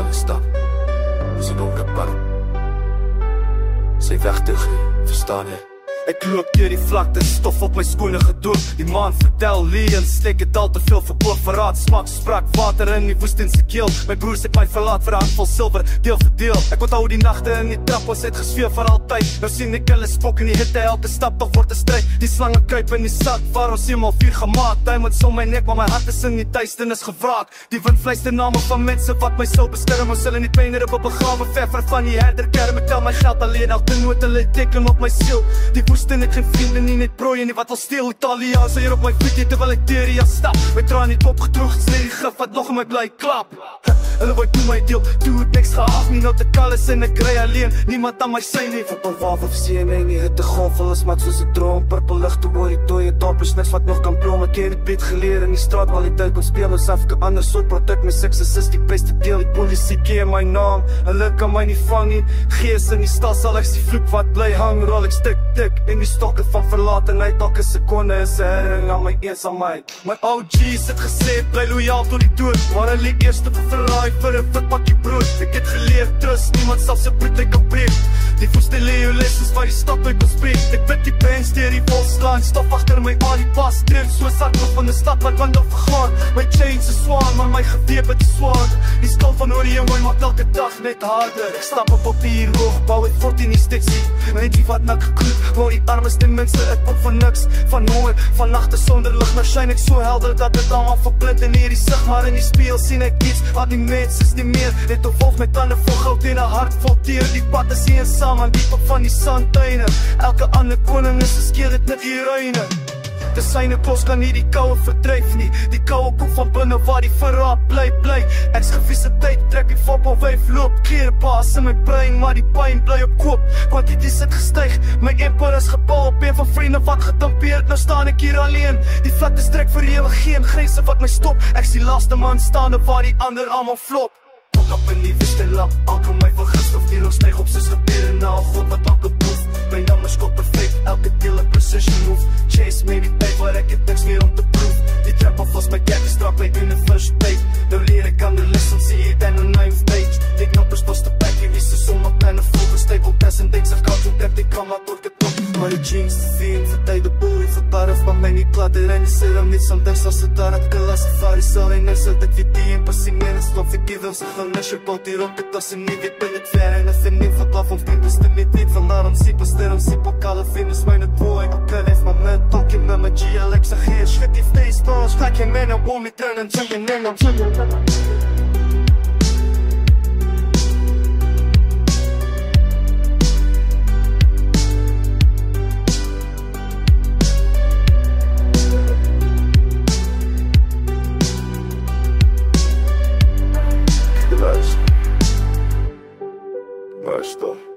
alles stap. Dis 'n donker pad. Sy wegtig, verstaan jy? Ek loop deur die vlakte, stof op my skoene gedoop. Die maan vertel leens, steek het al te veel verkoop. Verraad, smak, sprak, water in die woestyn se keel. My broers het my verlaat vir 'n handvol silwer, deel vir deel. Ek onthou die nagte in die trap, ons het gesweef vir altyd. Nou sien ek hulle spok in die hitte, elke stap tog word 'n stryd. Die slange kruip in die sak, waar ons 7x4 gemaak. Diamonds om my nek, maar my hart is in die duisternis gewraak. Die wind fluister name van mense wat my sou beskerm. Ons hulle nie pyn op 'n begrawe ver van die herderkerm. Ek tel my geld alleen, elke noot hulle teken op my siel. Die woestyn het geen vriende nie, net prooi en nie wat wil steel. Italiaans hier op my voet terwyl ek deur die stap. My traan het opgedroog, sê die gif wat nog in my bly klap. Hulle wou toe my deel, toe het niks gehaag nie. Nou te kal is en ek ry alleen, niemand aan my sy nie. Op 'n waaf sien my nie, hitte gonfel is mat soos 'n droom. Purple lig toe oor die dooie dorp, is niks wat nog kan blom. Ek het dit geleer in die straat, al die tyd kon speel asof ek 'n ander soort produk. My sukses is die beste deel, die polisie ken my naam. Hulle kan my nie vang nie, gees in die stal sal ek die vloek wat bly hang. Rol ek stik en die stokke van verlatenheid. Elke sekonde is 'n herinnering aan my eensaamheid. My OG's het gesê, bly loyaal tot die dood. Maar hulle eerste verraai vir 'n wit pakkie brood. Ek het geleer, trust, niemand sal sy bloed uit kan breek. Die woeste leeuw lessens waar die stad uit kon spreek. Ek weet die bands deur die bos slaan, stof agter my aan die pas. Dreef so sakkel van 'n stad wat wandel vergaan. My chains is swaar, maar my gewebe is swaar. Die stil van Orion maak elke dag net harder. Ek stap op papier hoog, bou het fort in die steksie. Net die wat nak gekloed, waar die armste mense ek op van niks, van honger, van nagte sonder lig. Maar skyn ek so helder dat dit almal verblind in hierdie sig. Maar in die spieël sien ek iets wat die mens is nie meer. Net 'n wolf met tande vol goud en 'n hart vol teer. Die pad is eensaam aan die top van die sandtuine. Elke ander koning is geskeel het net die ruïne. De syne kos kan nie die koue verdryf nie. Die koue kom van binne waar die verraad bly. Ek's gewisse tyd, trek die vop op wyf loop. Klere paas in my brein, maar die pyn bly op koop. Kwantities het gestyg, my empire is gebou op een van vriende wat getampeer. Nou staan ek hier alleen. Die vlakte strek vir ewig, geen grense wat my stop. Ek's die laaste man staande waar die ander almal flop. Op in die wiste lap, alke my wil gistof. Die rook styg op soos gebeure na God wat alke proef. My naam is God perfect, elke deel 'n precision move. Chase me die pay, maar ek het niks meer om te proef. Die trap af was my kerk, die strap my universiteit. Nou leer ek aan die lesson, see it in a 9th page. Die knoppers was te back, die wiese som op kleine volgers. Stapel test en denk, sy gaat zo trek, die kan maar tot getop. Maar die jeans te zien, vertij de boeien, verbarf van my nie klatter. En die serum niet, sometimes als het daar het gelas. Safari sal en is het, ek weet die en passing en is nog verkeerd. Ons gaan nes je bouwt hier op, het als je niet weet, ben het ver. En het vind niet verklaf, of niet, dus de niet weet. Vandaar om siepel, sterren, siepel, kale vingers, mijn boy. Ik leef mijn man, talking met mijn GL, ik zeg hier, schud die face, stars. Ga geen man, en won't me turn and jumping in, I'm jumping. Luister.